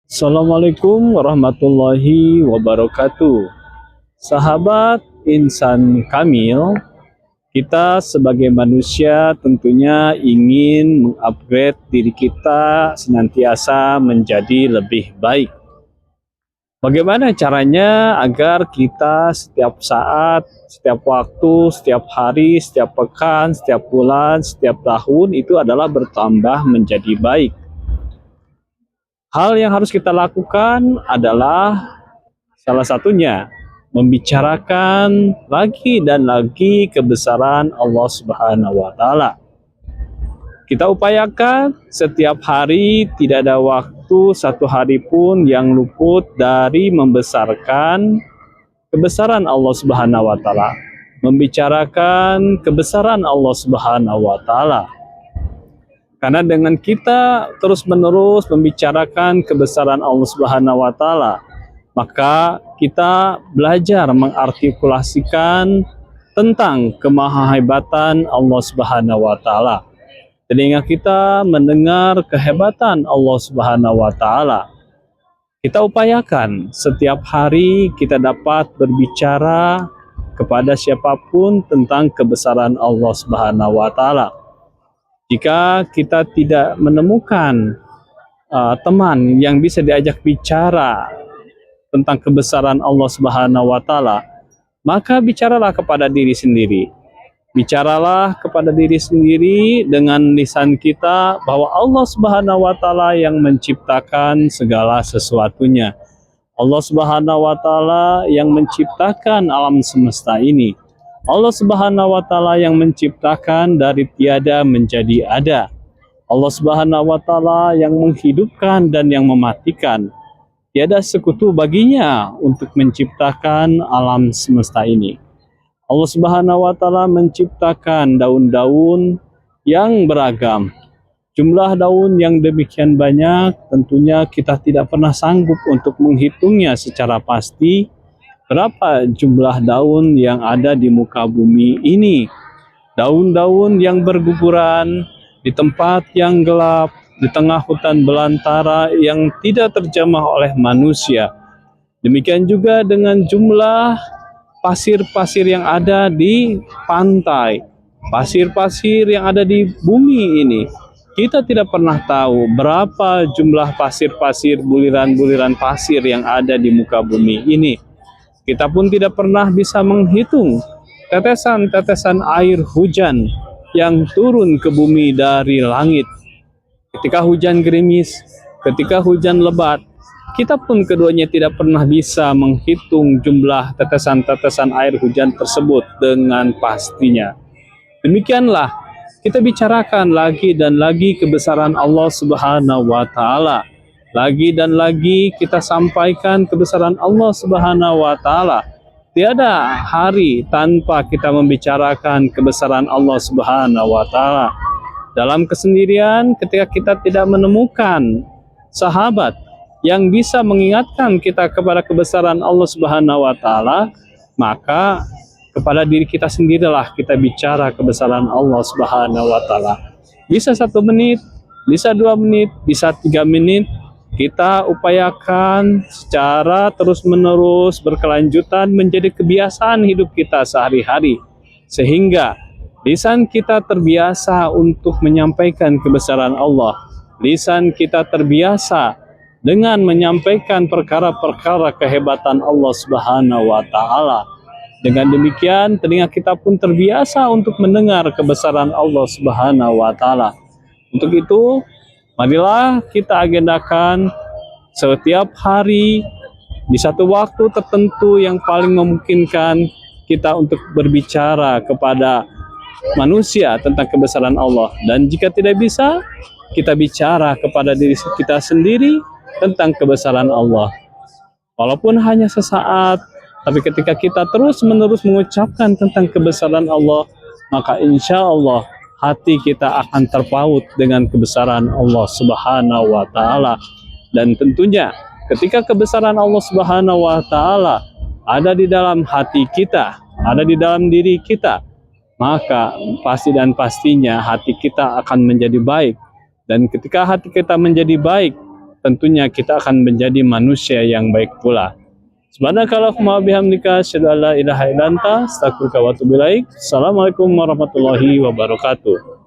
Assalamualaikum warahmatullahi wabarakatuh. Sahabat insan kamil, kita sebagai manusia tentunya ingin mengupgrade diri kita senantiasa menjadi lebih baik. Bagaimana caranya agar kita setiap saat, setiap waktu, setiap hari, setiap pekan, setiap bulan, setiap tahun itu adalah bertambah menjadi baik? Hal yang harus kita lakukan adalah salah satunya membicarakan lagi dan lagi kebesaran Allah Subhanahu wa taala. Kita upayakan setiap hari tidak ada waktu satu hari pun yang luput dari membesarkan kebesaran Allah Subhanahu wa taala, membicarakan kebesaran Allah Subhanahu wa taala. Karena dengan kita terus-menerus membicarakan kebesaran Allah Subhanahu wa taala, maka kita belajar mengartikulasikan tentang kemahahebatan Allah Subhanahu wa taala. Telinga kita mendengar kehebatan Allah Subhanahu wa taala. Kita upayakan setiap hari kita dapat berbicara kepada siapapun tentang kebesaran Allah Subhanahu wa taala. Jika kita tidak menemukan teman yang bisa diajak bicara tentang kebesaran Allah Subhanahu wa taala, maka bicaralah kepada diri sendiri. Bicaralah kepada diri sendiri dengan lisan kita bahwa Allah Subhanahu wa taala yang menciptakan segala sesuatunya. Allah Subhanahu wa taala yang menciptakan alam semesta ini. Allah Subhanahu wa taala yang menciptakan dari tiada menjadi ada. Allah Subhanahu wa taala yang menghidupkan dan yang mematikan. Tiada sekutu baginya untuk menciptakan alam semesta ini. Allah Subhanahu wa taala menciptakan daun-daun yang beragam. Jumlah daun yang demikian banyak tentunya kita tidak pernah sanggup untuk menghitungnya secara pasti. Berapa jumlah daun yang ada di muka bumi ini? Daun-daun yang berguguran di tempat yang gelap, di tengah hutan belantara yang tidak terjamah oleh manusia. Demikian juga dengan jumlah pasir-pasir yang ada di pantai, pasir-pasir yang ada di bumi ini. Kita tidak pernah tahu berapa jumlah pasir-pasir, buliran-buliran pasir yang ada di muka bumi ini. Kita pun tidak pernah bisa menghitung tetesan-tetesan air hujan yang turun ke bumi dari langit. Ketika hujan gerimis, ketika hujan lebat, kita pun keduanya tidak pernah bisa menghitung jumlah tetesan-tetesan air hujan tersebut dengan pastinya. Demikianlah kita bicarakan lagi dan lagi kebesaran Allah Subhanahu wa taala. Lagi dan lagi kita sampaikan kebesaran Allah Subhanahu wa taala. Tiada hari tanpa kita membicarakan kebesaran Allah Subhanahu wa taala. Dalam kesendirian ketika kita tidak menemukan sahabat yang bisa mengingatkan kita kepada kebesaran Allah Subhanahu wa taala, maka kepada diri kita sendirilah kita bicara kebesaran Allah Subhanahu wa taala. Bisa 1 menit, bisa 2 menit, bisa 3 menit, kita upayakan secara terus-menerus berkelanjutan menjadi kebiasaan hidup kita sehari-hari, sehingga lisan kita terbiasa untuk menyampaikan kebesaran Allah. Lisan kita terbiasa dengan menyampaikan perkara-perkara kehebatan Allah Subhanahu wa taala. Dengan demikian, telinga kita pun terbiasa untuk mendengar kebesaran Allah Subhanahu wa taala. Untuk itu, marilah kita agendakan setiap hari di satu waktu tertentu yang paling memungkinkan kita untuk berbicara kepada manusia tentang kebesaran Allah. Dan jika tidak bisa, kita bicara kepada diri kita sendiri tentang kebesaran Allah. Walaupun hanya sesaat, tapi ketika kita terus-menerus mengucapkan tentang kebesaran Allah, maka insya Allah hati kita akan terpaut dengan kebesaran Allah Subhanahu wa taala. Dan tentunya ketika kebesaran Allah Subhanahu wa taala ada di dalam hati kita, ada di dalam diri kita, maka pasti dan pastinya hati kita akan menjadi baik. Dan ketika hati kita menjadi baik, tentunya kita akan menjadi manusia yang baik pula. Subhanakallahumma bihamdika asyhadu an la ilaha illa anta astaghfiruka wa atubu ilaik. Assalamualaikum warahmatullahi wabarakatuh.